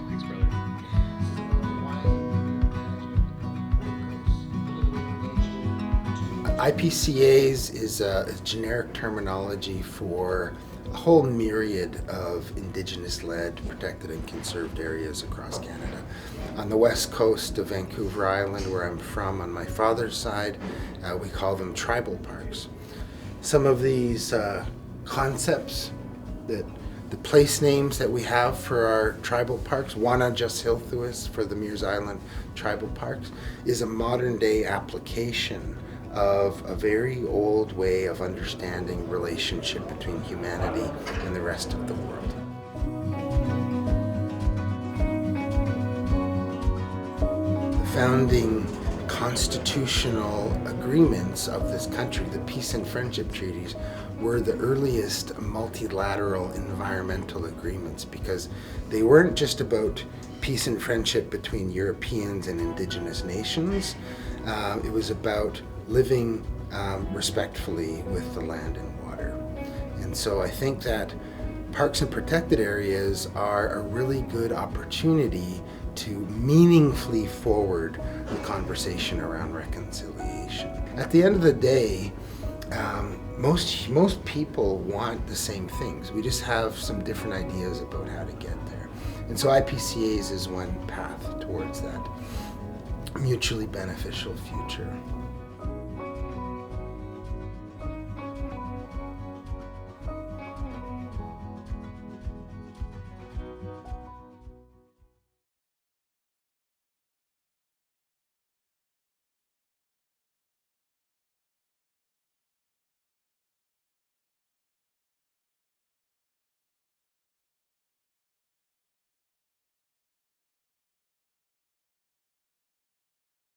Thanks, brother. IPCAs is a generic terminology for a whole myriad of Indigenous-led, protected and conserved areas across Canada. On the west coast of Vancouver Island, where I'm from, on my father's side, we call them tribal parks. Some of these concepts, the place names that we have for our tribal parks, Wana just Hilth'hoo'iss for the Mears Island tribal parks, is a modern day application of a very old way of understanding relationship between humanity and the rest of the world. The founding constitutional agreements of this country, the peace and friendship treaties, were the earliest multilateral environmental agreements because they weren't just about peace and friendship between Europeans and Indigenous nations. It was about living respectfully with the land and water. And so I think that parks and protected areas are a really good opportunity to meaningfully forward the conversation around reconciliation. At the end of the day, most people want the same things. We just have some different ideas about how to get there. And so IPCAs is one path towards that mutually beneficial future.